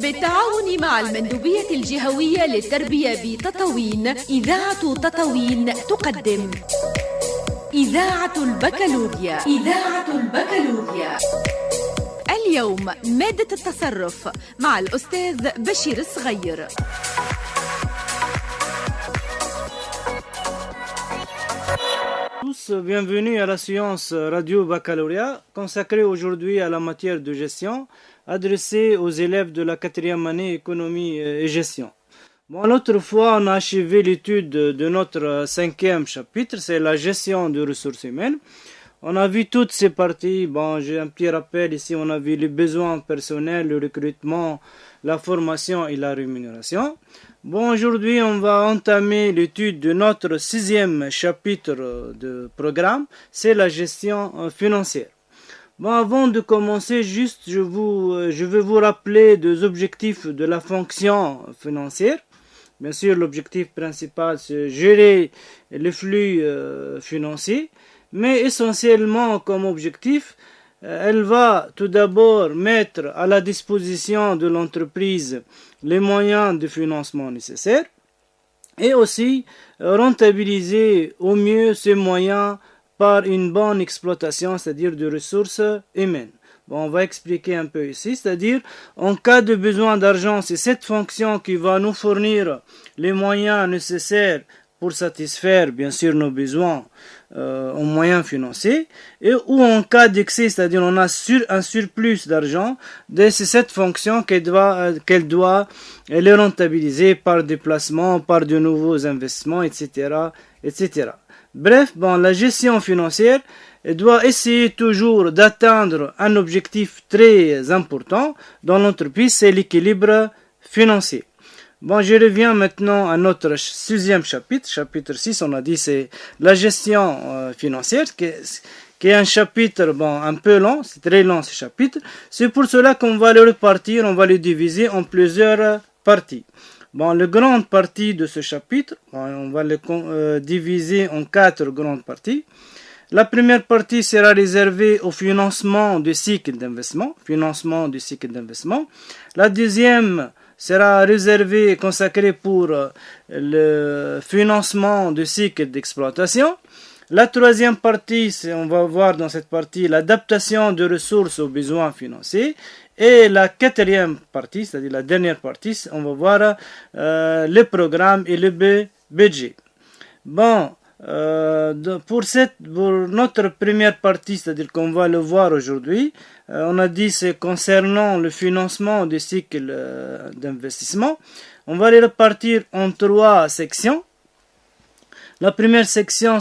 بالتعاون مع المندوبية الجهوية للتربية بتطاوين، إذاعة تطاوين تقدم إذاعة البكالوريا. اليوم مادة التصرف مع الأستاذ بشير الصغير. Tous, bienvenue à la séance Radio Baccalauréat consacrée aujourd'hui à la matière de gestion adressée aux élèves de la 4e année économie et gestion. Bon, l'autre fois, on a achevé l'étude de notre 5e chapitre, c'est la gestion des ressources humaines. On a vu toutes ces parties. Bon, j'ai un petit rappel ici, on a vu les besoins personnels, le recrutement, la formation et la rémunération. Bon, aujourd'hui, on va entamer l'étude de notre 6e chapitre de programme, c'est la gestion financière. Bon, avant de commencer, juste, je vais vous rappeler des objectifs de la fonction financière. Bien sûr, l'objectif principal, c'est gérer les flux financiers, mais essentiellement comme objectif, elle va tout d'abord mettre à la disposition de l'entreprise les moyens de financement nécessaires et aussi rentabiliser au mieux ces moyens par une bonne exploitation, c'est-à-dire de ressources humaines. Bon, on va expliquer un peu ici, c'est-à-dire en cas de besoin d'argent, c'est cette fonction qui va nous fournir les moyens nécessaires pour satisfaire bien sûr nos besoins en moyens financiers, et ou en cas d'excès, c'est-à-dire on a un surplus d'argent, c'est cette fonction qu'elle doit les rentabiliser par des placements, par de nouveaux investissements, etc. etc. Bref, bon, la gestion financière doit essayer toujours d'atteindre un objectif très important dans l'entreprise, c'est l'équilibre financier. Bon, je reviens maintenant à notre 6e chapitre, chapitre 6, on a dit c'est la gestion financière, qui est un chapitre un peu long, c'est très long ce chapitre. C'est pour cela qu'on va le répartir, on va le diviser en plusieurs parties. Bon, la grande partie de ce chapitre, on va le diviser en 4 grandes parties. La première partie sera réservée au financement du cycle d'investissement, La deuxième sera réservée et consacrée pour le financement du cycle d'exploitation. La troisième partie, on va voir dans cette partie l'adaptation de ressources aux besoins financiers. Et la quatrième partie, c'est-à-dire la dernière partie, on va voir le programme et le budget. Bon, pour notre première partie, c'est-à-dire qu'on va le voir aujourd'hui, on a dit c'est concernant le financement des cycles d'investissement. On va les répartir en 3 sections. La première section,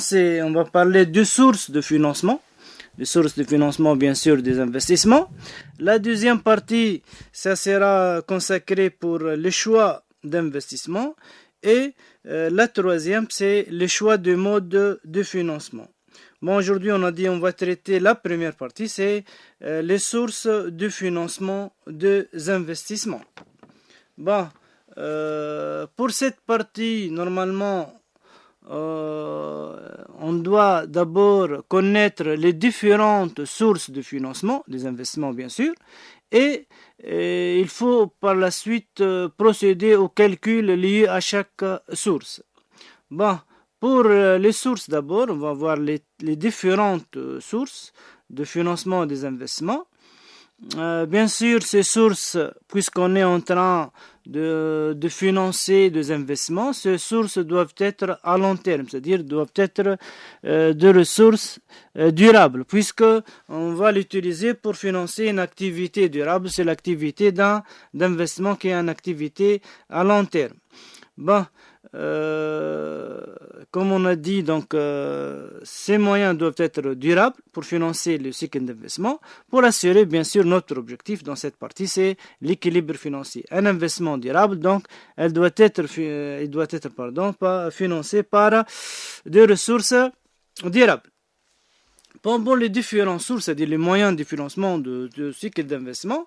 on va parler de sources de financement. Les sources de financement, bien sûr, des investissements. La deuxième partie, ça sera consacré pour les choix d'investissement. Et la troisième, c'est le choix de mode de financement. Bon, aujourd'hui, on a dit on va traiter la première partie, c'est les sources de financement des investissements. Bon, pour cette partie, normalement, on doit d'abord connaître les différentes sources de financement, des investissements bien sûr, et il faut par la suite procéder au calcul lié à chaque source. Bon, pour les sources d'abord, on va voir les différentes sources de financement des investissements. Bien sûr, ces sources, puisqu'on est en train de financer des investissements, ces sources doivent être à long terme, c'est-à-dire doivent être de ressources durables, puisque on va l'utiliser pour financer une activité durable, c'est l'activité d'investissement qui est une activité à long terme. Bon, comme on a dit, donc, ces moyens doivent être durables pour financer le cycle d'investissement, pour assurer bien sûr notre objectif dans cette partie, c'est l'équilibre financier. Un investissement durable, donc, il doit être financé par des ressources durables. Pour les différentes sources, c'est-à-dire les moyens de financement de cycle d'investissement,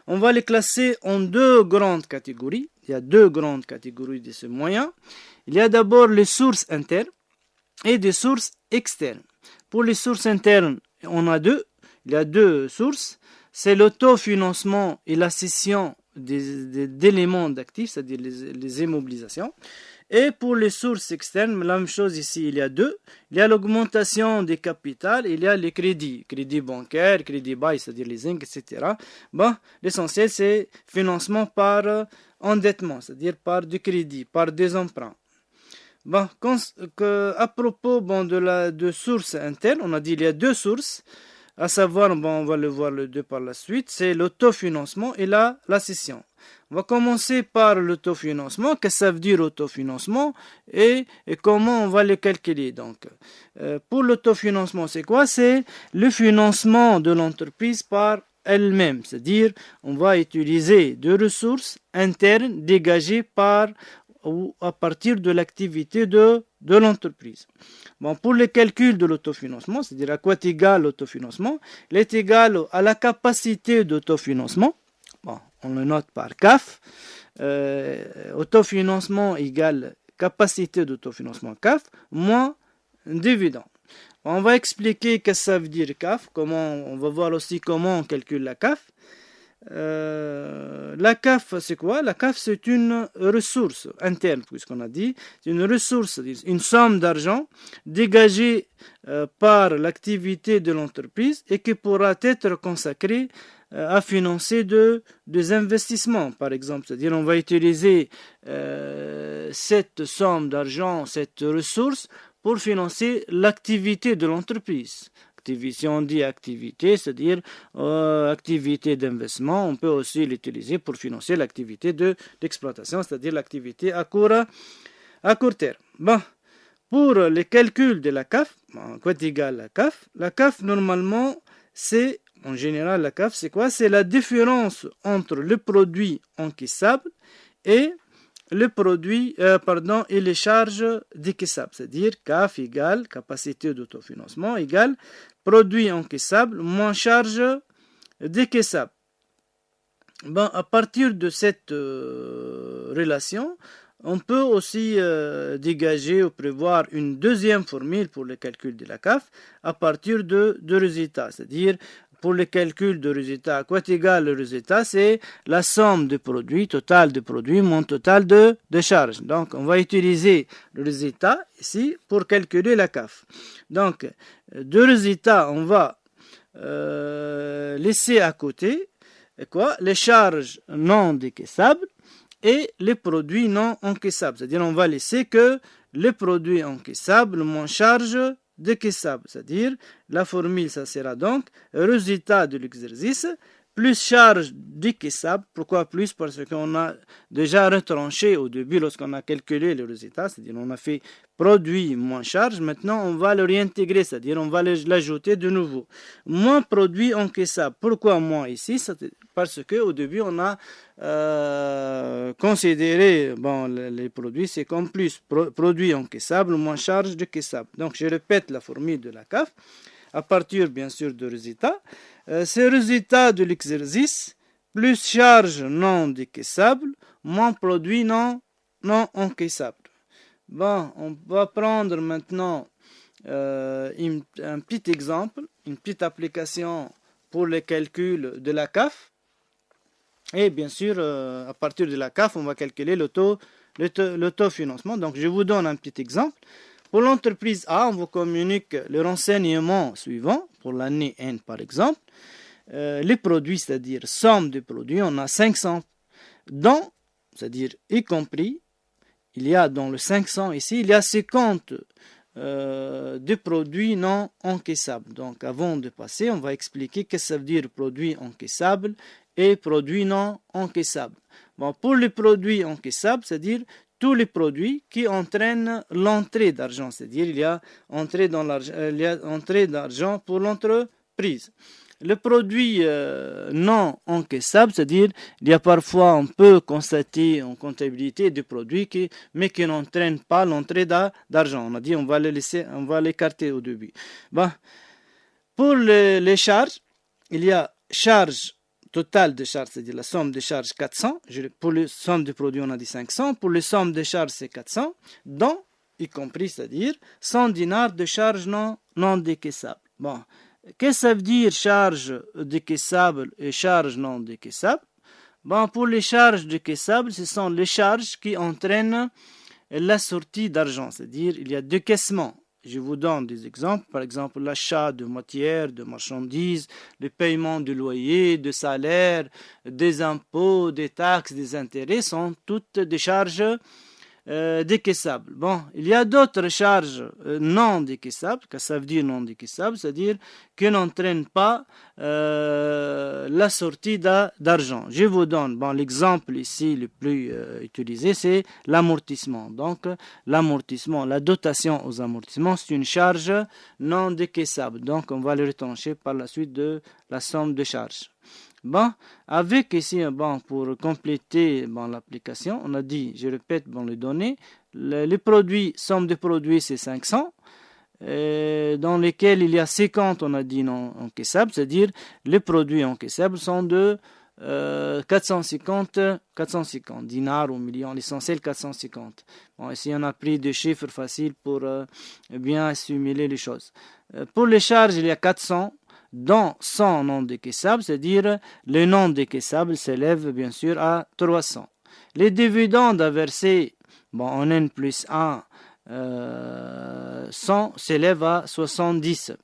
on va les classer en 2 grandes catégories. Il y a 2 grandes catégories de ces moyens. Il y a d'abord les sources internes et des sources externes. Pour les sources internes, on a 2. Il y a 2 sources. C'est l'autofinancement et la cession d'éléments d'actifs, c'est-à-dire les immobilisations. Et pour les sources externes, la même chose ici, il y a deux. Il y a l'augmentation des capitales, il y a les crédits bancaires, crédit bail, c'est-à-dire leasing, etc. Bon, l'essentiel, c'est financement par endettement, c'est-à-dire par du crédit, par des emprunts. Bon, à propos de sources internes, on a dit qu'il y a deux sources, à savoir, on va le voir les deux par la suite, c'est l'autofinancement et la cession. On va commencer par l'autofinancement. Qu'est-ce que ça veut dire autofinancement et comment on va le calculer. Donc, pour l'autofinancement, c'est quoi? C'est le financement de l'entreprise par elle-même. C'est-à-dire, on va utiliser des ressources internes dégagées ou à partir de l'activité de l'entreprise. Bon, pour le calcul de l'autofinancement, c'est-à-dire à quoi est égal l'autofinancement, il est égal à la capacité d'autofinancement. Bon, on le note par CAF. Autofinancement égale capacité d'autofinancement CAF moins dividende. On va expliquer ce que ça veut dire CAF. On va voir aussi comment on calcule la CAF. La CAF, c'est quoi? La CAF, c'est une ressource interne, puisqu'on a dit. C'est une ressource, une somme d'argent dégagée par l'activité de l'entreprise et qui pourra être consacrée à financer des investissements, par exemple. C'est-à-dire, on va utiliser cette somme d'argent, cette ressource, pour financer l'activité de l'entreprise. Si on dit activité, c'est-à-dire activité d'investissement, on peut aussi l'utiliser pour financer l'activité d'exploitation, c'est-à-dire l'activité à court terme. Bon, pour les calculs de la CAF, quoi est égal la CAF? La CAF, normalement, en général, la CAF, c'est quoi? C'est la différence entre le produit encaissable et et les charges décaissables, c'est-à-dire CAF égale capacité d'autofinancement égale produit encaissable moins charge décaissable. Bon, à partir de cette relation, on peut aussi dégager ou prévoir une deuxième formule pour le calcul de la CAF à partir de résultats, c'est-à-dire pour le calcul de résultat, à quoi est égal le résultat? C'est la somme de produits, total de produits, moins total de charges. Donc, on va utiliser le résultat ici pour calculer la CAF. Donc, de résultat, on va laisser à côté les charges non décaissables et les produits non encaissables. C'est-à-dire, on va laisser que les produits encaissables moins charges décaissable, c'est-à-dire la formule, ça sera donc résultat de l'exercice plus charge décaissable. Pourquoi plus? Parce qu'on a déjà retranché au début lorsqu'on a calculé le résultat, c'est-à-dire on a fait produit moins charge. Maintenant, on va le réintégrer, c'est-à-dire on va l'ajouter de nouveau. Moins produit encaissable. Pourquoi moins ici? Parce qu'au début, on a considéré les produits, c'est comme plus produit encaissable moins charge décaissable. Donc, je répète la formule de la CAF à partir, bien sûr, de résultats. C'est résultat de l'exercice plus charge non décaissable moins produit non encaissable. Bon, on va prendre maintenant un petit exemple, une petite application pour le calcul de la CAF. Et bien sûr, à partir de la CAF, on va calculer l'autofinancement. Donc, je vous donne un petit exemple. Pour l'entreprise A, on vous communique le renseignement suivant, pour l'année N par exemple. Les produits, c'est-à-dire somme de produits, on a 500 c'est-à-dire y compris, il y a dans le 500 ici, il y a 50 de produits non encaissables. Donc, avant de passer, on va expliquer ce que ça veut dire produit encaissable et produit non encaissable. Bon, pour les produits encaissables, c'est-à-dire tous les produits qui entraînent l'entrée d'argent, c'est-à-dire il y a entrée d'argent pour l'entreprise. Le produit non encaissable, c'est-à-dire il y a parfois, on peut constater en comptabilité des produits mais qui n'entraînent pas l'entrée d'argent. On a dit on va l'écarter au début. Bon. Pour les charges, il y a charge totale de charges, c'est-à-dire la somme de charges 400. Pour la somme de produits, on a dit 500. Pour la somme de charges, c'est 400, dont, y compris, c'est-à-dire 100 dinars de charges non décaissables. Bon. Qu'est-ce que ça veut dire charge décaissable et charge non décaissable? Bon, pour les charges décaissables, ce sont les charges qui entraînent la sortie d'argent, c'est-à-dire il y a décaissement. Je vous donne des exemples, par exemple l'achat de matières, de marchandises, le paiement du loyer, de salaire, des impôts, des taxes, des intérêts sont toutes des charges décaissables. Bon, il y a d'autres charges non décaissables, que ça veut dire non décaissables, c'est-à-dire qui n'entraînent pas la sortie d'argent. Je vous donne, bon, l'exemple ici le plus utilisé, c'est l'amortissement. Donc, l'amortissement, la dotation aux amortissements, c'est une charge non décaissable. Donc, on va le retrancher par la suite de la somme de charges. Bon, avec ici, bon, pour compléter bon, l'application, on a dit, je répète, bon, les données, les produits, somme de produits, c'est 500, dans lesquels il y a 50, on a dit non encaissables, c'est-à-dire les produits encaissables sont de 450 dinars ou millions, l'essentiel 450. Bon, ici, on a pris des chiffres faciles pour bien assimiler les choses. Pour les charges, il y a 400. Dans 100 non décaissables, c'est-à-dire le non décaissable s'élève bien sûr à 300. Les dividendes à verser en N plus 1, 100 s'élèvent à 70.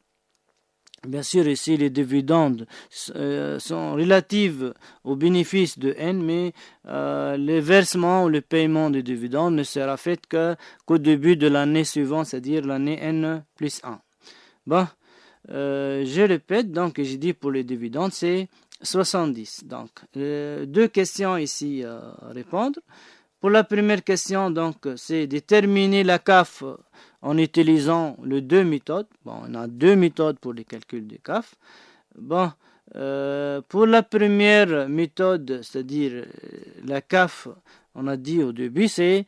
Bien sûr, ici, les dividendes sont relatifs aux bénéfices de N, mais le versement ou le paiement des dividendes ne sera fait qu'au début de l'année suivante, c'est-à-dire l'année N plus 1. Bon. Je répète, donc j'ai dit pour les dividendes, c'est 70. Donc, deux questions ici à répondre. Pour la première question, donc, c'est déterminer la CAF en utilisant les deux méthodes. Bon, on a deux méthodes pour les calculs de CAF. Bon, pour la première méthode, c'est-à-dire la CAF, on a dit au début, c'est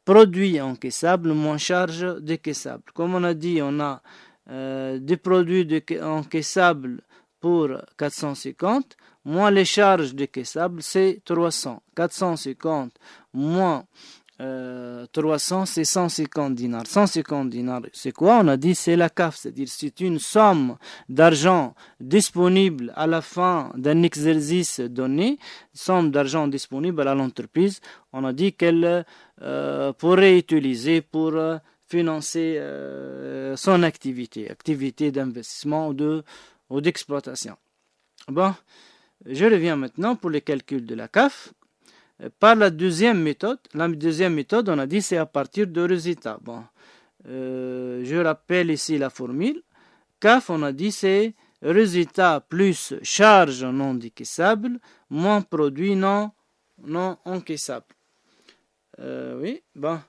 produit encaissable moins charge décaissable. Comme on a dit, on a des produits encaissables pour 450, moins les charges décaissables, c'est 300. 450 moins 300, c'est 150 dinars. 150 dinars, c'est quoi? On a dit c'est la CAF, c'est-à-dire c'est une somme d'argent disponible à la fin d'un exercice donné, somme d'argent disponible à l'entreprise. On a dit qu'elle pourrait utiliser pour financer son activité d'investissement ou d'exploitation. Bon, je reviens maintenant pour les calculs de la CAF. Par la deuxième méthode, on a dit c'est à partir de résultats. Bon, je rappelle ici la formule. CAF, on a dit c'est résultat plus charge non décaissable moins produit non encaissable. Oui, bon.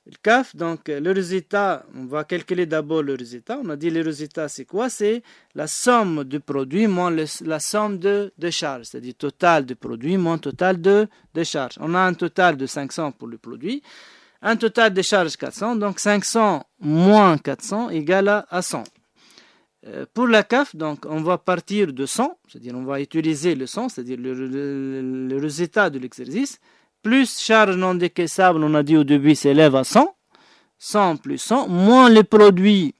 Le CAF, donc le résultat, on va calculer d'abord le résultat. On a dit le résultat c'est quoi? C'est la somme de produits moins la somme de charges, c'est-à-dire total de produits moins total de charges. On a un total de 500 pour le produit, un total de charges 400, donc 500 moins 400 égale à 100. Pour la CAF, donc on va partir de 100, c'est-à-dire on va utiliser le 100, c'est-à-dire le résultat de l'exercice, plus charge non décaissable, on a dit au début, s'élève à 100. 100 plus 100, moins les produits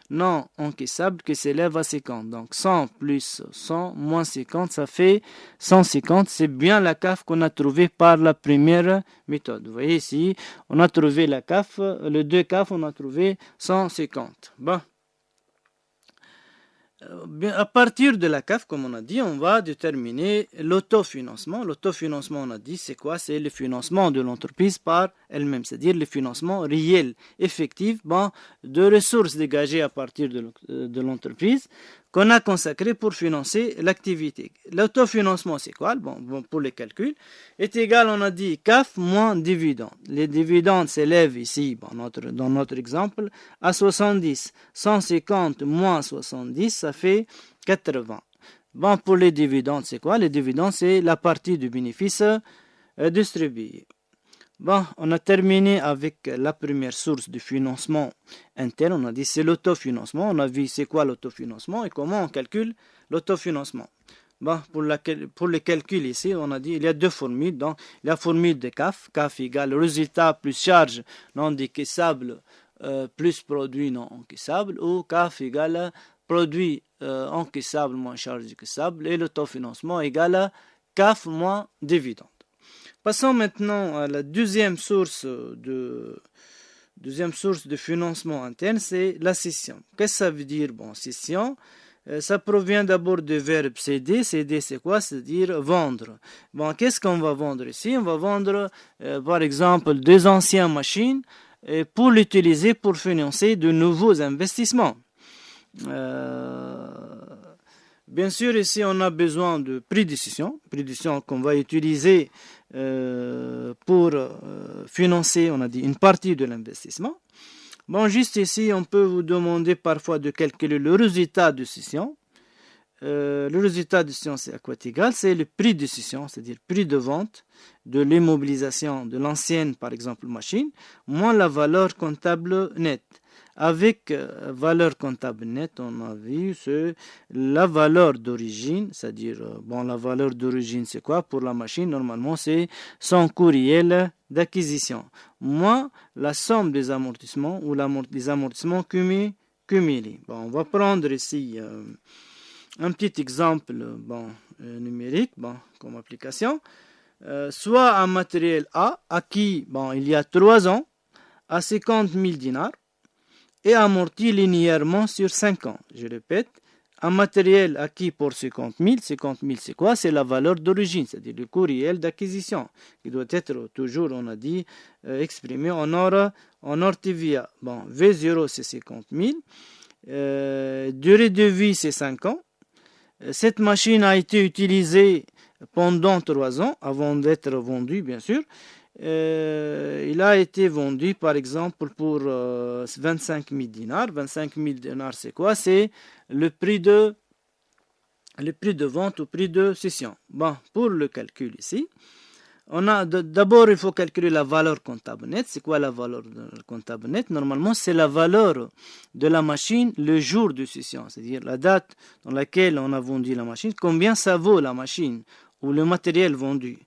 non encaissables qui s'élèvent à 50. Donc 100 plus 100 moins 50, ça fait 150. C'est bien la CAF qu'on a trouvée par la première méthode. Vous voyez ici, on a trouvé la CAF, les deux CAF, on a trouvé 150. Bon. À partir de la CAF, comme on a dit, on va déterminer l'autofinancement. L'autofinancement, on a dit, c'est quoi? C'est le financement de l'entreprise par elle-même, c'est-à-dire le financement réel, effectif, de ressources dégagées à partir de l'entreprise qu'on a consacré pour financer l'activité. L'autofinancement, c'est quoi? Bon, pour les calculs, est égal, on a dit, CAF moins dividendes. Les dividendes s'élèvent ici, dans notre exemple, à 70. 150 moins 70, ça fait 80. Bon, pour les dividendes, c'est quoi? Les dividendes, c'est la partie du bénéfice distribué. Bon, on a terminé avec la première source de financement interne. On a dit c'est l'autofinancement. On a vu c'est quoi l'autofinancement et comment on calcule l'autofinancement. Bon, pour le calcul ici, on a dit il y a deux formules. Donc, la formule de CAF, CAF égale résultat plus charge non décaissable plus produit non encaissable, ou CAF égale produit encaissable moins charge décaissable, et l'autofinancement égale CAF moins dividende. Passons maintenant à la deuxième source de financement interne, c'est la cession. Qu'est-ce que ça veut dire? Bon, cession, ça provient d'abord du verbe céder. Céder, c'est quoi? C'est-à-dire vendre. Bon, qu'est-ce qu'on va vendre ici? On va vendre, par exemple, deux anciennes machines pour l'utiliser pour financer de nouveaux investissements. Bien sûr, ici, on a besoin de prédécision qu'on va utiliser pour financer, on a dit, une partie de l'investissement. Bon, juste ici, on peut vous demander parfois de calculer le résultat de cession. Le résultat de cession, c'est à quoi égal? C'est le prix de cession, c'est-à-dire prix de vente de l'immobilisation de l'ancienne, par exemple, machine, moins la valeur comptable nette. Avec valeur comptable nette, on a vu la valeur d'origine, c'est-à-dire, la valeur d'origine, c'est quoi? Pour la machine, normalement, c'est son coût réel d'acquisition, moins la somme des amortissements ou des amortissements cumulés. Bon, on va prendre ici un petit exemple numérique comme application. Soit un matériel A acquis il y a 3 ans à 50 000 dinars et amorti linéairement sur 5 ans. Je répète, un matériel acquis pour 50 000, c'est quoi? C'est la valeur d'origine, c'est-à-dire le coût réel d'acquisition, qui doit être toujours, on a dit, exprimé en or TVA. Bon, V0 c'est 50 000, durée de vie c'est 5 ans. Cette machine a été utilisée pendant 3 ans, avant d'être vendue, bien sûr. Il a été vendu, par exemple, pour 25 000 dinars. 25 000 dinars, c'est quoi? C'est le prix de vente ou prix de cession. Bon, pour le calcul ici, d'abord, il faut calculer la valeur comptable nette. C'est quoi la valeur comptable nette? Normalement, c'est la valeur de la machine le jour de cession, c'est-à-dire la date dans laquelle on a vendu la machine. Combien ça vaut la machine ou le matériel vendu?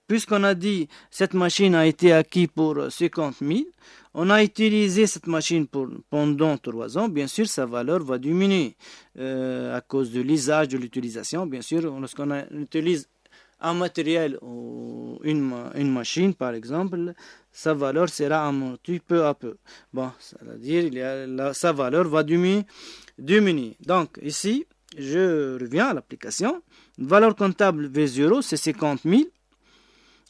Puisqu'on a dit cette machine a été acquise pour 50 000, on a utilisé cette machine pendant 3 ans, bien sûr sa valeur va diminuer à cause de l'usage, de l'utilisation. Bien sûr, lorsqu'on utilise un matériel ou une machine, par exemple, sa valeur sera amortie peu à peu. Bon, c'est-à-dire sa valeur va diminuer. Donc ici, je reviens à l'application. Valeur comptable V0, c'est 50 000.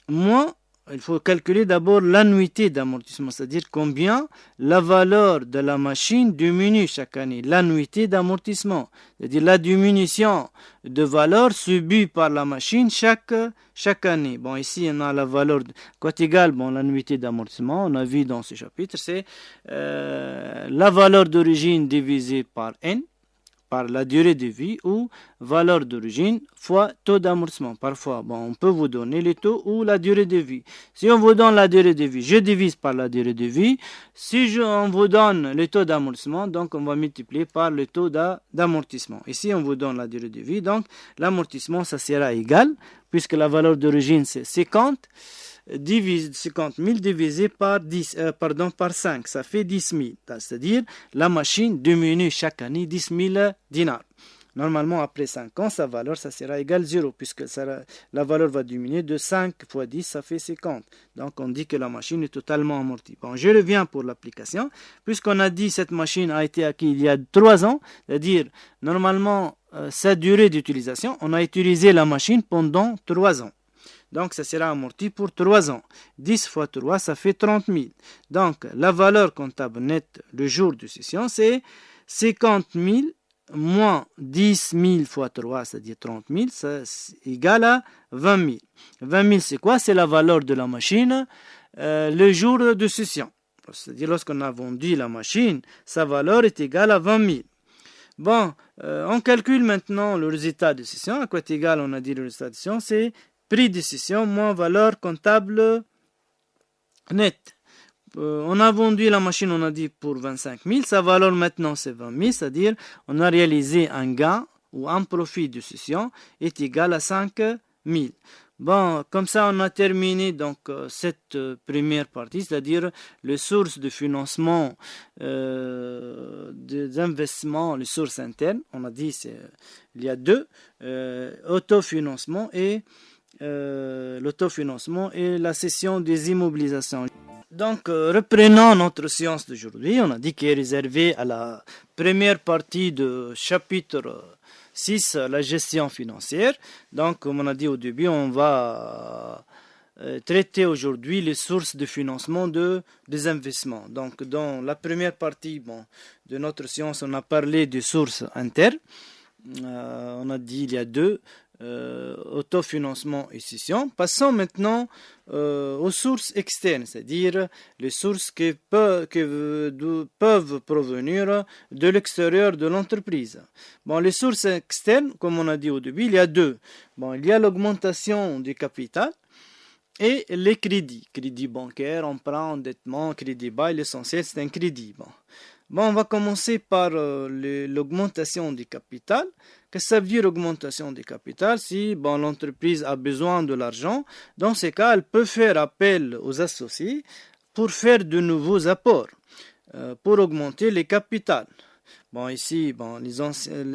Moins, il faut calculer d'abord l'annuité d'amortissement, c'est-à-dire combien la valeur de la machine diminue chaque année. L'annuité d'amortissement, c'est-à-dire la diminution de valeur subie par la machine chaque année. Bon, ici, on a la valeur, quoi égale, l'annuité d'amortissement, on a vu dans ce chapitre, c'est la valeur d'origine divisée par N, par la durée de vie, ou valeur d'origine fois taux d'amortissement. Parfois, on peut vous donner le taux ou la durée de vie. Si on vous donne la durée de vie, je divise par la durée de vie. Si on vous donne le taux d'amortissement, donc on va multiplier par le taux d'amortissement. Ici, on vous donne la durée de vie, donc l'amortissement, ça sera égal, puisque la valeur d'origine, c'est 50 000 divisé par 5, ça fait 10 000. C'est-à-dire, la machine diminue chaque année 10 000 dinars. Normalement, après 5 ans, sa valeur, ça sera égal 0, puisque la valeur va diminuer de 5 fois 10, ça fait 50. Donc, on dit que la machine est totalement amortie. Bon, je reviens pour l'application. Puisqu'on a dit que cette machine a été acquise il y a 3 ans, c'est-à-dire, normalement, sa durée d'utilisation, on a utilisé la machine pendant 3 ans. Donc, ça sera amorti pour 3 ans. 10 fois 3, ça fait 30 000. Donc, la valeur comptable nette le jour de cession, c'est 50 000 moins 10 000 fois 3, c'est-à-dire 30 000, ça égale à 20 000. 20 000, c'est quoi? C'est la valeur de la machine le jour de cession. C'est-à-dire, lorsqu'on a vendu la machine, sa valeur est égale à 20 000. Bon, on calcule maintenant le résultat de cession. À quoi est égal, on a dit le résultat de cession, c'est prix de cession moins valeur comptable nette. On a vendu la machine, on a dit pour 25 000. Sa valeur maintenant c'est 20 000, c'est-à-dire on a réalisé un gain ou un profit de cession est égal à 5 000. Bon, comme ça on a terminé donc cette première partie, c'est-à-dire les sources de financement des investissements, les sources internes. On a dit il y a 2, autofinancement et l'autofinancement et la cession des immobilisations. Donc, reprenons notre séance d'aujourd'hui. On a dit qu'elle est réservée à la première partie du chapitre 6, la gestion financière. Donc, comme on a dit au début, on va traiter aujourd'hui les sources de financement des investissements. Donc, dans la première partie de notre séance, on a parlé des sources internes. On a dit il y a deux. Autofinancement et cession. Passons maintenant aux sources externes, c'est-à-dire les sources qui peuvent provenir de l'extérieur de l'entreprise. Les sources externes, comme on a dit au début, il y a deux. Il y a l'augmentation du capital et les crédits. Crédit bancaire, emprunt, endettement, crédit bail, l'essentiel c'est un crédit. On va commencer par l'augmentation du capital. Qu'est-ce que ça veut dire augmentation du capital? Si l'entreprise a besoin de l'argent, dans ces cas, elle peut faire appel aux associés pour faire de nouveaux apports, pour augmenter les capitaux. Ici,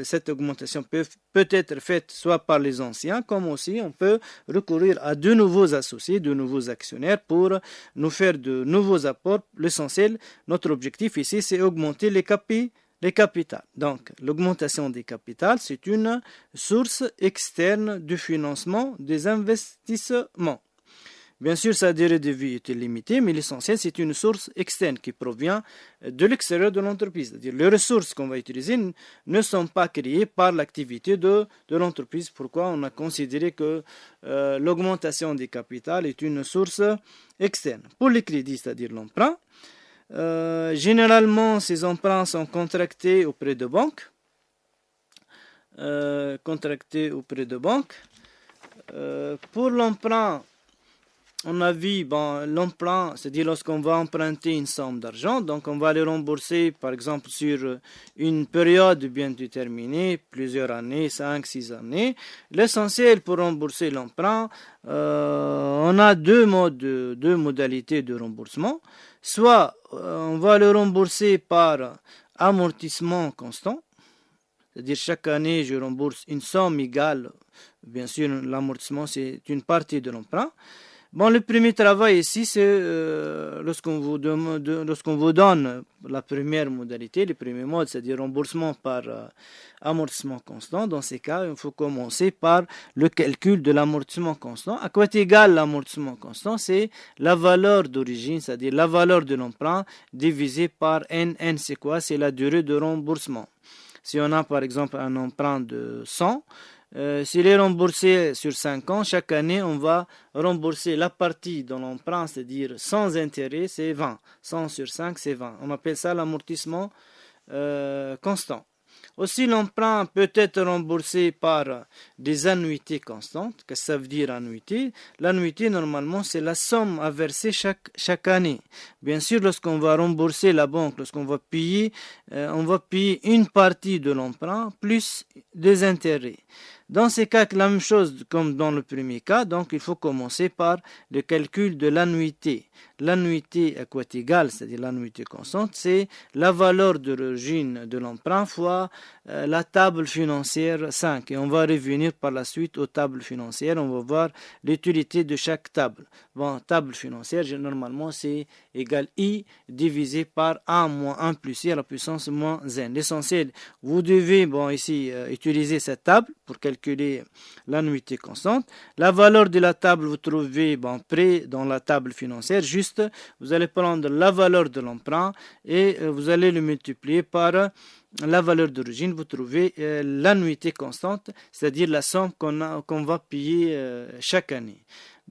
cette augmentation peut être faite soit par les anciens, comme aussi on peut recourir à de nouveaux associés, de nouveaux actionnaires pour nous faire de nouveaux apports. L'essentiel, notre objectif ici, c'est augmenter les capitaux. Donc, l'augmentation des capitaux, c'est une source externe du financement des investissements. Bien sûr, sa durée de vie est limitée, mais l'essentiel, c'est une source externe qui provient de l'extérieur de l'entreprise. C'est-à-dire les ressources qu'on va utiliser ne sont pas créées par l'activité de l'entreprise. Pourquoi on a considéré que l'augmentation des capitaux est une source externe. Pour les crédits, c'est-à-dire l'emprunt, généralement, ces emprunts sont contractés auprès de banques. Pour l'emprunt, on a vu l'emprunt, c'est-à-dire lorsqu'on va emprunter une somme d'argent, donc on va le rembourser par exemple sur une période bien déterminée, plusieurs années, 5-6 années. L'essentiel pour rembourser l'emprunt, on a deux modalités de remboursement. Soit on va le rembourser par amortissement constant, c'est-à-dire chaque année je rembourse une somme égale, bien sûr l'amortissement c'est une partie de l'emprunt. Le premier travail ici, c'est lorsqu'on vous donne la première modalité, le premier mode, c'est-à-dire remboursement par amortissement constant. Dans ces cas, il faut commencer par le calcul de l'amortissement constant. À quoi est égal l'amortissement constant? C'est la valeur d'origine, c'est-à-dire la valeur de l'emprunt divisée par n. N, c'est quoi? C'est la durée de remboursement. Si on a par exemple un emprunt de 100, s'il est remboursé sur 5 ans, chaque année, on va rembourser la partie de l'emprunt, c'est-à-dire sans intérêt, c'est 20. 100 sur 5, c'est 20. On appelle ça l'amortissement constant. Aussi, l'emprunt peut être remboursé par des annuités constantes. Qu'est-ce que ça veut dire annuité? L'annuité, normalement, c'est la somme à verser chaque année. Bien sûr, lorsqu'on va rembourser la banque, lorsqu'on va payer, on va payer une partie de l'emprunt plus des intérêts. Dans ces cas, la même chose comme dans le premier cas, donc il faut commencer par le calcul de l'annuité. L'annuité à quoi est égale, c'est-à-dire l'annuité constante, c'est la valeur d'origine de l'emprunt fois la table financière 5. Et on va revenir par la suite aux tables financières, on va voir l'utilité de chaque table. Table financière, normalement, c'est égal I divisé par 1 moins 1 plus I à la puissance moins n. L'essentiel, vous devez ici utiliser cette table pour calculer l'annuité constante. La valeur de la table, vous trouvez près dans la table financière. Juste, vous allez prendre la valeur de l'emprunt et vous allez le multiplier par la valeur d'origine. Vous trouvez l'annuité constante, c'est-à-dire la somme qu'on va payer chaque année.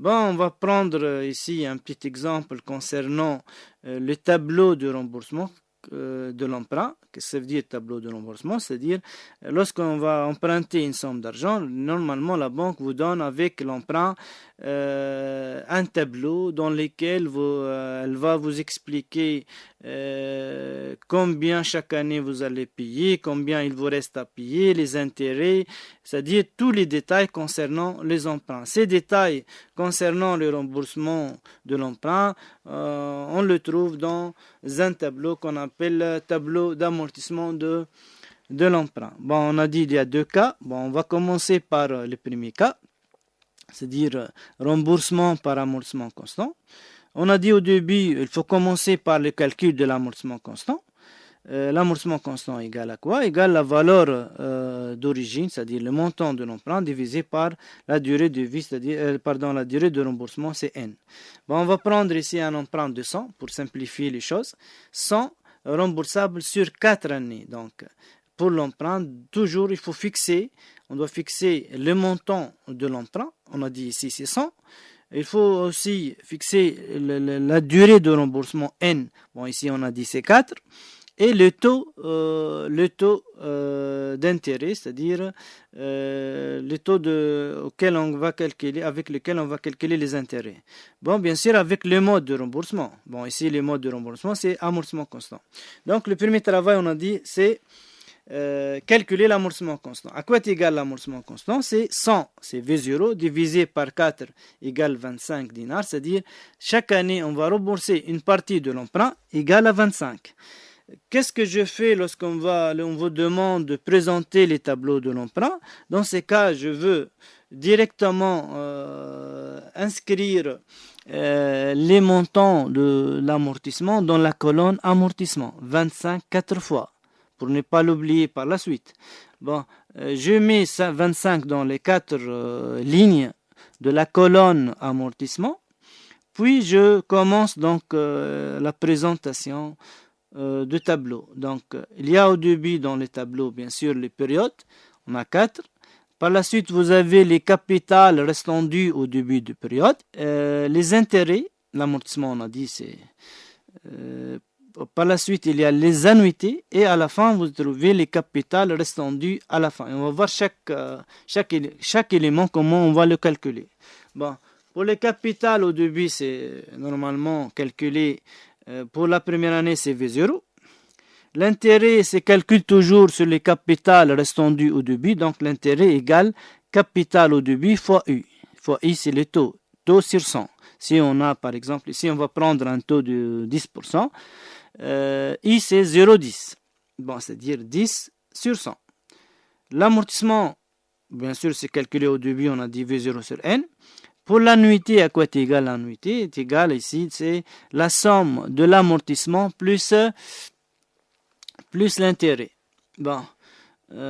On va prendre ici un petit exemple concernant le tableau de remboursement de l'emprunt. Qu'est-ce que ça veut dire tableau de remboursement? C'est-à-dire lorsqu'on va emprunter une somme d'argent, normalement la banque vous donne avec l'emprunt un tableau dans lequel elle va vous expliquer combien chaque année vous allez payer, combien il vous reste à payer, les intérêts, c'est-à-dire tous les détails concernant les emprunts. Ces détails concernant le remboursement de l'emprunt, on le trouve dans un tableau qu'on appelle tableau d'amortissement de l'emprunt. On a dit il y a deux cas. On va commencer par le premier cas. c'est-à-dire remboursement par amortissement constant. On a dit au début, il faut commencer par le calcul de l'amortissement constant. L'amortissement constant égale à quoi? Égale la valeur d'origine, c'est-à-dire le montant de l'emprunt divisé par la durée de vie, c'est-à-dire la durée de remboursement, c'est N. Bon, on va prendre ici un emprunt de 100 pour simplifier les choses. 100 remboursable sur 4 années. Donc, pour l'emprunt, toujours on doit fixer le montant de l'emprunt. On a dit ici c'est 100. Il faut aussi fixer la durée de remboursement N. Bon, ici on a dit c'est 4. Et le taux d'intérêt, c'est-à-dire le taux avec lequel on va calculer les intérêts. Bon, bien sûr, avec le mode de remboursement. Bon, ici, le mode de remboursement, c'est amortissement constant. Donc, le premier travail, on a dit, c'est calculer l'amortissement constant. À quoi est égal l'amortissement constant? C'est 100, c'est V0, divisé par 4 égale 25 dinars, c'est-à-dire chaque année, on va rembourser une partie de l'emprunt égale à 25. Qu'est-ce que je fais lorsqu'on vous demande de présenter les tableaux de l'emprunt? Dans ces cas, je veux directement inscrire les montants de l'amortissement dans la colonne amortissement, 25 4 fois, pour ne pas l'oublier par la suite. Bon, je mets 25 dans les 4 lignes de la colonne amortissement, puis je commence donc la présentation de tableaux. Donc, il y a au début dans les tableaux, bien sûr, les périodes. On a 4. Par la suite, vous avez les capitales restant dues au début de période. Les intérêts, l'amortissement, on a dit, c'est... par la suite, il y a les annuités. Et à la fin, vous trouvez les capitales restant dues à la fin. Et on va voir chaque élément, comment on va le calculer. Bon, pour les capitales, au début, c'est normalement calculé. Pour la première année, c'est V0. L'intérêt se calcule toujours sur les capitales restant dues au début. Donc, l'intérêt égale capital au début fois U. Fois I, c'est le taux. Taux sur 100. Si on a, par exemple, ici, on va prendre un taux de 10%. I, c'est 0,10. Bon, c'est-à-dire 10 sur 100. L'amortissement, bien sûr, c'est calculé au début. On a dit V0 sur N. Pour l'annuité, à quoi est égal l'annuité? Est égal ici, c'est la somme de l'amortissement plus l'intérêt. Bon,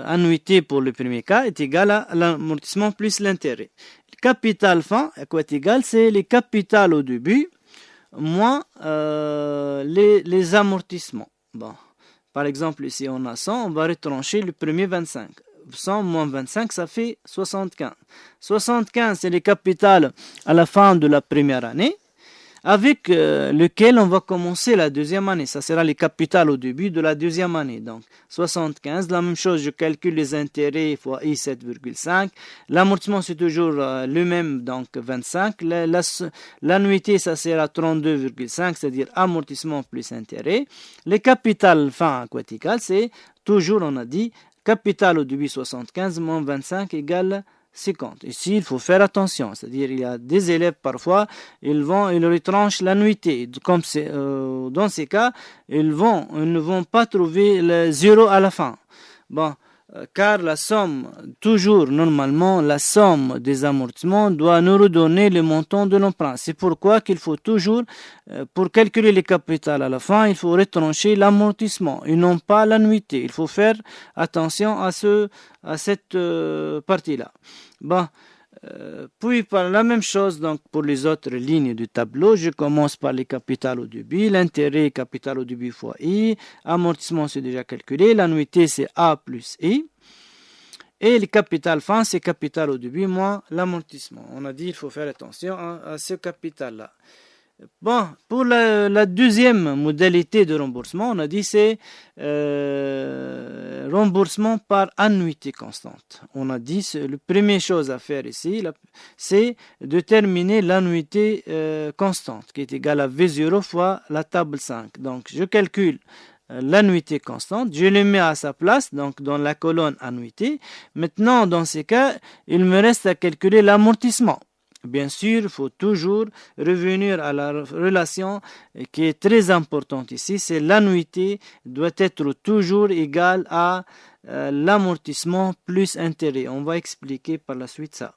annuité pour le premier cas est égal à l'amortissement plus l'intérêt. Le capital fin, à quoi est égal? C'est les capitales au début moins les amortissements. Bon, par exemple, ici on a 100, on va retrancher le premier 25. 100 moins 25, ça fait 75. 75, c'est le capital à la fin de la première année, avec lequel on va commencer la deuxième année. Ça sera le capital au début de la deuxième année. Donc, 75, la même chose, je calcule les intérêts fois I 7,5. L'amortissement, c'est toujours le même, donc 25. L'annuité, ça sera 32,5, c'est-à-dire amortissement plus intérêt. Le capital fin à quoi est égal, c'est toujours, on a dit, capital au début 75 moins 25 égale 50. Ici, il faut faire attention. C'est-à-dire, il y a des élèves parfois, ils retranchent l'annuité. Comme dans ces cas, ils ne vont pas trouver le 0 à la fin. Bon, car la somme, toujours normalement, la somme des amortissements doit nous redonner le montant de l'emprunt. C'est pourquoi qu'il faut toujours, pour calculer les capitales à la fin, il faut retrancher l'amortissement et non pas l'annuité. Il faut faire attention à cette partie-là. Bon, puis par la même chose donc pour les autres lignes du tableau, je commence par les capitales au début, l'intérêt capital au début fois I, amortissement c'est déjà calculé, l'annuité c'est A plus I, et le capital fin c'est capital au début moins l'amortissement. On a dit il faut faire attention à ce capital-là. Bon, pour la deuxième modalité de remboursement, on a dit c'est remboursement par annuité constante. On a dit la première chose à faire ici, c'est déterminer l'annuité constante qui est égale à V0 fois la table 5. Donc, je calcule l'annuité constante, je le mets à sa place, donc dans la colonne annuité. Maintenant, dans ces cas, il me reste à calculer l'amortissement. Bien sûr, il faut toujours revenir à la relation qui est très importante ici, c'est l'annuité doit être toujours égale à l'amortissement plus intérêt. On va expliquer par la suite ça.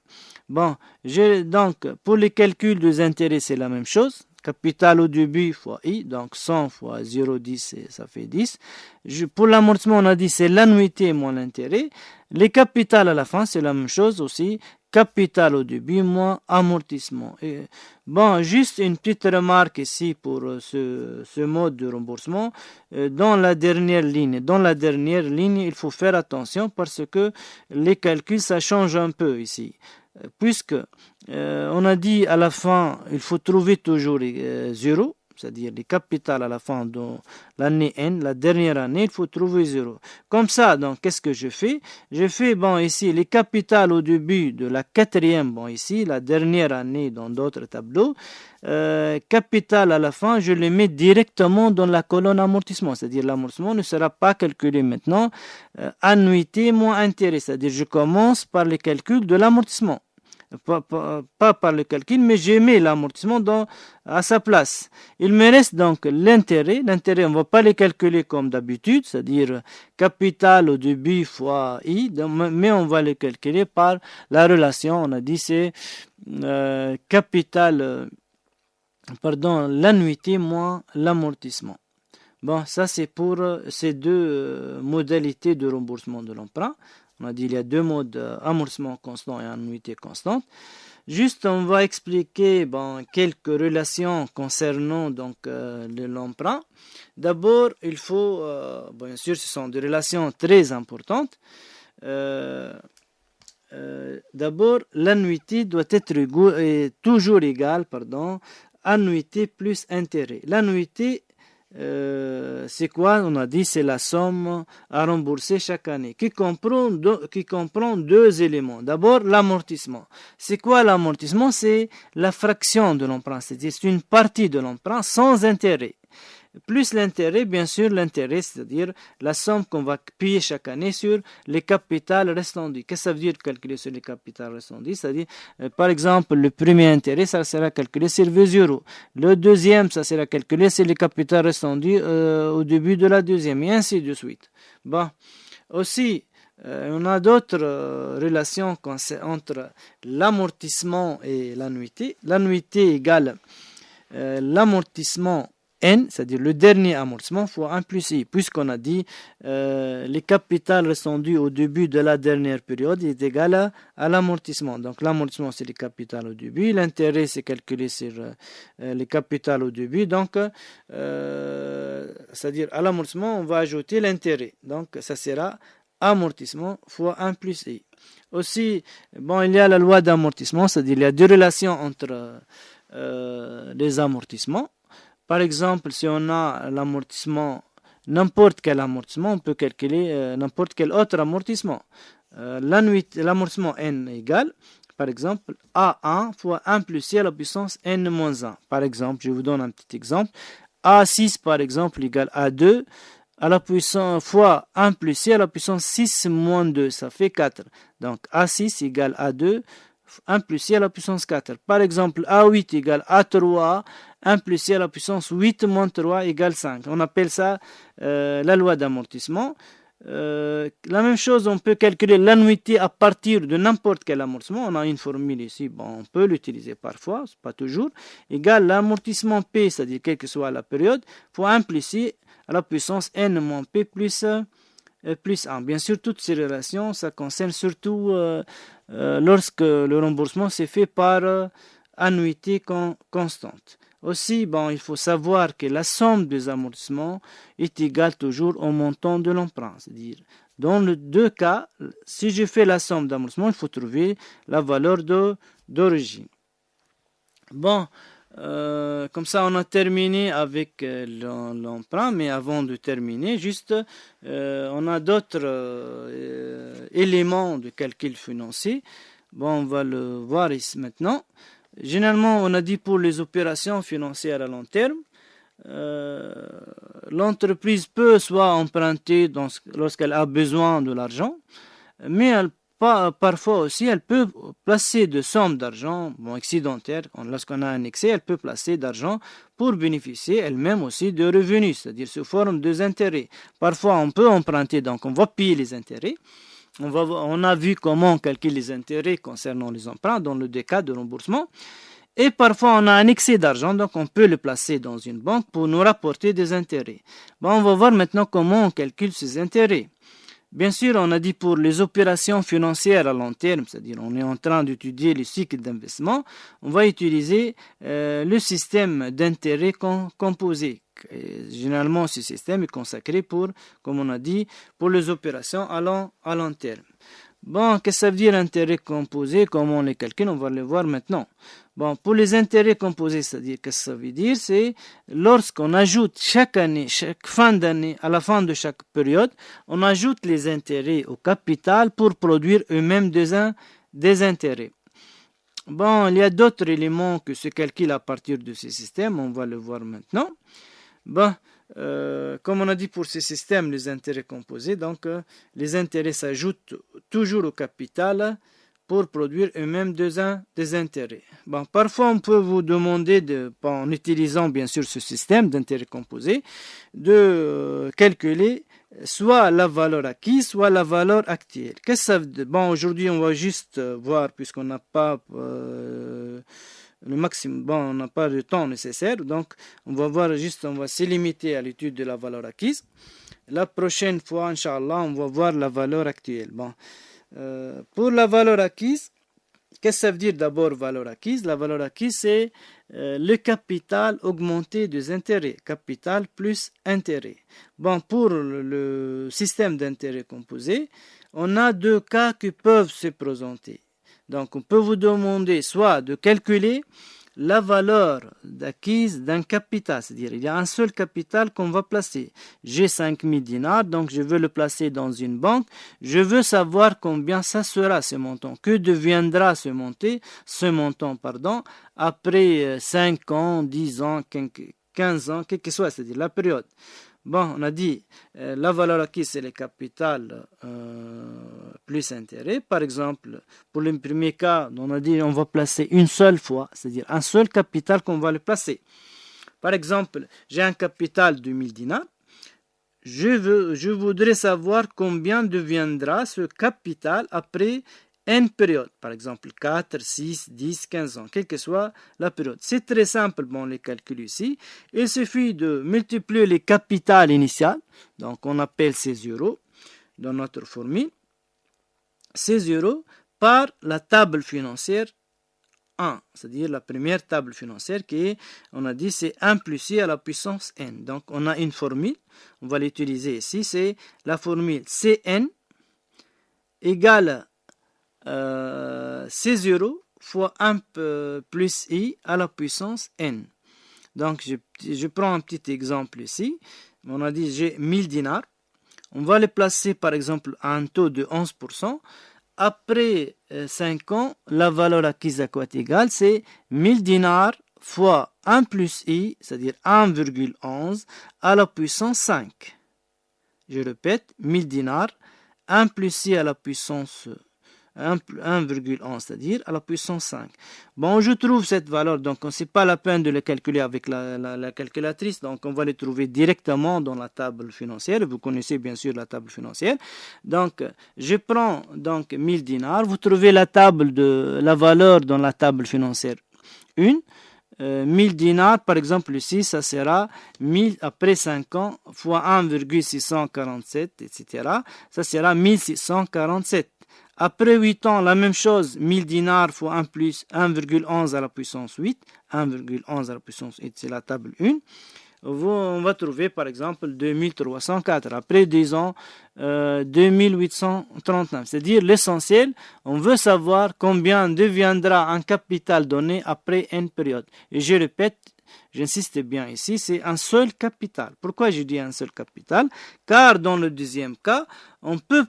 Bon, donc, pour les calculs des intérêts, c'est la même chose. Capital au début fois I, donc 100 fois 0,10, ça fait 10. Pour l'amortissement, on a dit c'est l'annuité moins l'intérêt. Les capitales à la fin, c'est la même chose aussi. Capital au début moins amortissement. Et, bon, juste une petite remarque ici pour ce mode de remboursement. Dans la dernière ligne, il faut faire attention parce que les calculs, ça change un peu ici. Puisque on a dit à la fin, il faut trouver toujours 0, c'est-à-dire les capitales à la fin de l'année N, la dernière année, il faut trouver 0. Comme ça, donc, qu'est-ce que je fais? Je fais, bon, ici, les capitales au début de la quatrième, bon, ici, la dernière année dans d'autres tableaux, capital à la fin, je les mets directement dans la colonne amortissement, c'est-à-dire l'amortissement ne sera pas calculé maintenant, annuité moins intérêt, c'est-à-dire je commence par les calculs de l'amortissement. Pas par le calcul, mais j'ai mis l'amortissement à sa place. Il me reste donc l'intérêt. L'intérêt, on ne va pas les calculer comme d'habitude, c'est-à-dire capital au début fois I, mais on va les calculer par la relation. On a dit c'est l'annuité moins l'amortissement. Bon, ça c'est pour ces deux modalités de remboursement de l'emprunt. On a dit il y a deux modes, amortissement constant et annuité constante. Juste, on va expliquer quelques relations concernant donc l'emprunt. D'abord, il faut, bien sûr, ce sont des relations très importantes. D'abord, l'annuité doit être toujours égale, annuité plus intérêt. L'annuité, c'est quoi? On a dit c'est la somme à rembourser chaque année qui comprend deux éléments. D'abord l'amortissement. C'est quoi l'amortissement? C'est la fraction de l'emprunt, c'est-à-dire c'est une partie de l'emprunt sans intérêt. Plus l'intérêt, bien sûr, l'intérêt, c'est-à-dire la somme qu'on va payer chaque année sur les capitales restants. Qu'est-ce que ça veut dire calculer sur les capitales restants? C'est-à-dire, par exemple, le premier intérêt, ça sera calculé sur 20 euros. Le deuxième, ça sera calculé sur les capitales restants au début de la deuxième, et ainsi de suite. Bon, aussi, on a d'autres relations entre l'amortissement et l'annuité. L'annuité égale l'amortissement N, c'est-à-dire le dernier amortissement fois 1 plus I, puisqu'on a dit les capitales restendues au début de la dernière période est égal à l'amortissement. Donc l'amortissement c'est les capitales au début, l'intérêt c'est calculé sur les capitales au début, donc c'est-à-dire à l'amortissement on va ajouter l'intérêt, donc ça sera amortissement fois 1 plus I. Aussi, il y a la loi d'amortissement, c'est-à-dire il y a deux relations entre les amortissements. Par exemple, si on a l'amortissement, n'importe quel amortissement, on peut calculer n'importe quel autre amortissement. L'amortissement N égale, par exemple, A1 fois 1 plus I à la puissance N-1. Par exemple, je vous donne un petit exemple. A6, par exemple, égale A2 à la puissance fois 1 plus I à la puissance 6 moins 2, ça fait 4. Donc A6 égale A2, 1 plus I à la puissance 4. Par exemple, A8 égale A3, 1 plus I à la puissance 8 moins 3 égale 5. On appelle ça la loi d'amortissement. La même chose, on peut calculer l'annuité à partir de n'importe quel amortissement. On a une formule ici, on peut l'utiliser parfois, pas toujours. Égale l'amortissement P, c'est-à-dire quelle que soit la période, fois 1 plus I à la puissance N moins P plus 1. Bien sûr, toutes ces relations, ça concerne surtout lorsque le remboursement s'est fait par annuité constante. Aussi, il faut savoir que la somme des amortissements est égale toujours au montant de l'emprunt. C'est-à-dire, dans les deux cas, si je fais la somme d'amortissements, il faut trouver la valeur d'origine. Comme ça, on a terminé avec l'emprunt, mais avant de terminer, juste, on a d'autres éléments de calcul financier. On va le voir ici maintenant. Généralement, on a dit pour les opérations financières à long terme, l'entreprise peut soit emprunter lorsqu'elle a besoin de l'argent, mais parfois aussi, elle peut placer de sommes d'argent excédentaires. Lorsqu'on a un excès, elle peut placer d'argent pour bénéficier elle-même aussi de revenus, c'est-à-dire sous forme d'intérêts. Parfois, on peut emprunter, donc on va payer les intérêts. on a vu comment on calcule les intérêts concernant les emprunts dans le cas de remboursement. Et parfois, on a un excès d'argent, donc on peut le placer dans une banque pour nous rapporter des intérêts. Bon, on va voir maintenant comment on calcule ces intérêts. Bien sûr, on a dit pour les opérations financières à long terme, c'est-à-dire on est en train d'étudier le cycle d'investissement, on va utiliser le système d'intérêt composé. Et généralement, ce système est consacré pour, comme on a dit, pour les opérations à long terme. Bon, qu'est-ce que ça veut dire intérêt composé? Comment on les calcule? On va le voir maintenant. Bon, pour les intérêts composés, c'est-à-dire qu'est-ce que ça veut dire? C'est lorsqu'on ajoute chaque année, chaque fin d'année, à la fin de chaque période, on ajoute les intérêts au capital pour produire eux-mêmes des intérêts. Bon, il y a d'autres éléments que se calculent à partir de ces systèmes. On va le voir maintenant. Bon, comme on a dit pour ces systèmes, les intérêts composés, donc les intérêts s'ajoutent toujours au capital pour produire eux-mêmes des intérêts. Bon, parfois, on peut vous demander, en utilisant bien sûr ce système d'intérêts composés, de calculer soit la valeur acquise, soit la valeur actuelle. Qu'est-ce que ça veut dire? Bon, aujourd'hui, on va juste voir, puisqu'on n'a pas le maximum, bon, on n'a pas le temps nécessaire, donc on va voir juste, on va se limiter à l'étude de la valeur acquise. La prochaine fois, Inch'Allah, on va voir la valeur actuelle. Bon, pour la valeur acquise, qu'est-ce que ça veut dire d'abord valeur acquise? La valeur acquise, c'est le capital augmenté des intérêts, capital plus intérêt. Bon, pour le système d'intérêt composé, on a deux cas qui peuvent se présenter. Donc, on peut vous demander soit de calculer la valeur acquise d'un capital, c'est-à-dire il y a un seul capital qu'on va placer. J'ai 5000 dinars, donc je veux le placer dans une banque. Je veux savoir combien ça sera ce montant. Que deviendra ce montant, après 5 ans, 10 ans, 15 ans, quel que soit, c'est-à-dire la période. Bon, on a dit la valeur acquise, c'est le capital plus intérêt. Par exemple, pour le premier cas, on a dit on va placer une seule fois, c'est-à-dire un seul capital qu'on va le placer. Par exemple, j'ai un capital de 1000 dinars. Je voudrais savoir combien deviendra ce capital après une période, par exemple 4, 6, 10, 15 ans, quelle que soit la période. C'est très simple, bon, les calculs ici. Il suffit de multiplier les capitales initiales, donc on appelle ces euros dans notre formule, ces euros par la table financière 1, c'est-à-dire la première table financière qui est, on a dit, c'est 1 plus i à la puissance n. Donc on a une formule, on va l'utiliser ici, c'est la formule Cn égale 16 euros fois 1 plus i à la puissance n. Donc, je prends un petit exemple ici. On a dit j'ai 1000 dinars. On va les placer par exemple à un taux de 11%. Après 5 ans, la valeur acquise à quoi est égale? C'est 1000 dinars fois 1 plus i, c'est-à-dire 1,11 à la puissance 5. Je répète, 1000 dinars, 1 plus i à la puissance 1,11, c'est-à-dire à la puissance 5. Bon, je trouve cette valeur, donc ce n'est pas la peine de le calculer avec la calculatrice, donc on va le trouver directement dans la table financière. Vous connaissez bien sûr la table financière. Donc, je prends donc 1000 dinars, vous trouvez la valeur dans la table financière 1. 1000 dinars, par exemple ici, ça sera 1000 après 5 ans fois 1,647, etc. Ça sera 1647. Après 8 ans, la même chose, 1000 dinars fois 1 plus 1,11 à la puissance 8. 1,11 à la puissance 8, c'est la table 1. On va trouver par exemple 2304. Après 10 ans, 2839. C'est-à-dire l'essentiel, on veut savoir combien deviendra un capital donné après une période. Et je répète, j'insiste bien ici, c'est un seul capital. Pourquoi je dis un seul capital? Car dans le deuxième cas, on peut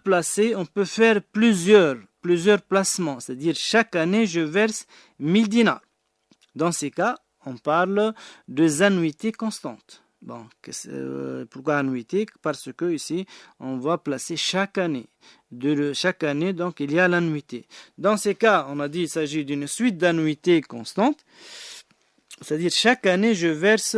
faire plusieurs placements. C'est-à-dire chaque année, je verse 1000 dinars. Dans ces cas, on parle de annuités constantes. Bon, pourquoi annuité? Parce que ici, on va placer chaque année. Chaque année, donc, il y a l'annuité. Dans ces cas, on a dit qu'il s'agit d'une suite d'annuités constantes. C'est-à-dire, chaque année, je verse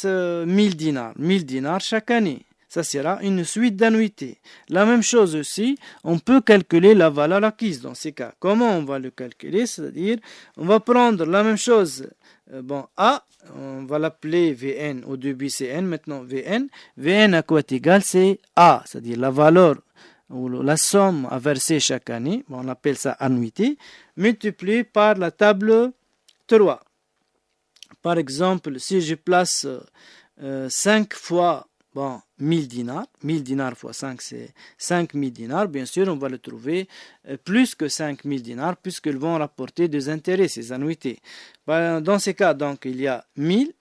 1000 dinars. 1000 dinars chaque année. ça sera une suite d'annuités. La même chose aussi, on peut calculer la valeur acquise dans ces cas. Comment on va le calculer? C'est-à-dire, on va prendre la même chose. A, on va l'appeler Vn, au début c'est n, maintenant Vn. Vn à quoi est égal? C'est A, c'est-à-dire la valeur ou la somme à verser chaque année, on appelle ça annuité, multiplié par la table 3. Par exemple, si je place 5 fois 1000 dinars, 1000 dinars fois 5 c'est 5000 dinars, bien sûr on va le trouver plus que 5000 dinars puisqu'ils vont rapporter des intérêts, ces annuités. Dans ces cas, donc il y a 1000,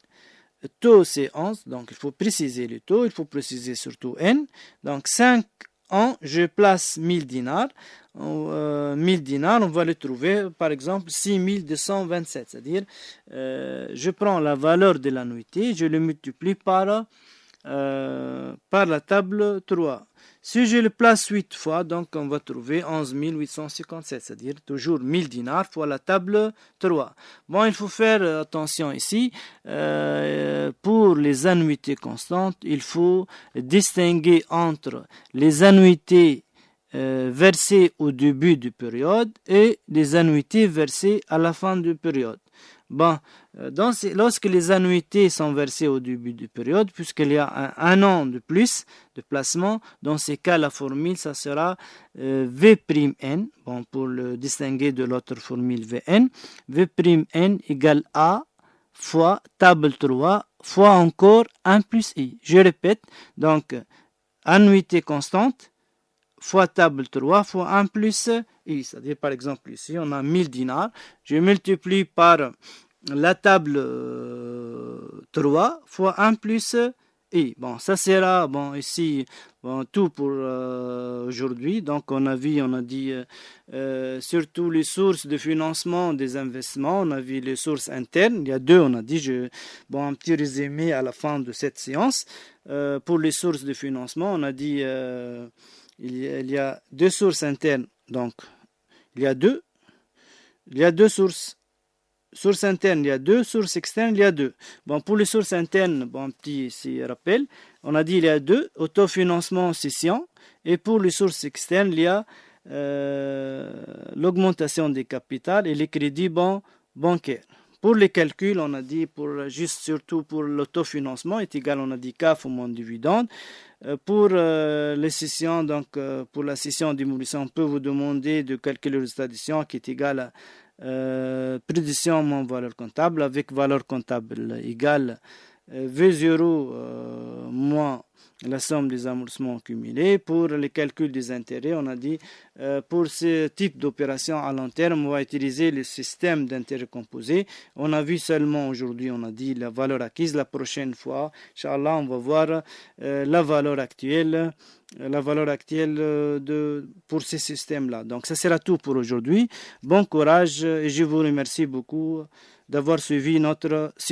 taux c'est 11, donc il faut préciser le taux, il faut préciser surtout n, donc 5 ans, je place 1000 dinars, 1000 dinars, on va le trouver par exemple 6227, c'est-à-dire je prends la valeur de l'annuité, je le multiplie par la table 3. Si je le place 8 fois, donc on va trouver 11 857, c'est-à-dire toujours 1000 dinars fois la table 3. Bon, il faut faire attention ici, pour les annuités constantes, il faut distinguer entre les annuités versées au début de période et les annuités versées à la fin de période. Lorsque les annuités sont versées au début de période, puisqu'il y a un an de plus de placement, dans ces cas, la formule, ça sera V'N, pour le distinguer de l'autre formule Vn, V'N égale A fois table 3 fois encore 1 plus I. Je répète, donc, annuité constante fois table 3 fois 1 plus I. C'est-à-dire, par exemple, ici, on a 1000 dinars. Je multiplie par la table 3 fois 1 plus I. Ça sera, ici, tout pour aujourd'hui. Donc, on a dit surtout les sources de financement des investissements. On a vu les sources internes. Il y a deux, on a dit. Un petit résumé à la fin de cette séance. Pour les sources de financement, on a dit il y a deux sources internes. Donc, il y a deux sources. Sources internes, il y a deux. Sources externes, il y a deux. Pour les sources internes, petit rappel, on a dit il y a deux. Autofinancement, cession. Et pour les sources externes, il y a l'augmentation des capitales et les crédits bancaires. Pour les calculs, on a dit surtout pour l'autofinancement est égal, on a dit CAF au moins dividende. Pour les cessions, donc pour la cession d'émolution, on peut vous demander de calculer le résultat d'addition qui est égal à prédiction moins valeur comptable, avec valeur comptable égale V0 moins la somme des amortissements cumulés. Pour les calculs des intérêts, on a dit pour ce type d'opération à long terme, on va utiliser le système d'intérêt composé. On a vu seulement aujourd'hui, on a dit la valeur acquise. La prochaine fois, Inch'Allah, on va voir la valeur actuelle pour ces systèmes-là. Donc, ça sera tout pour aujourd'hui. Bon courage et je vous remercie beaucoup d'avoir suivi notre séance.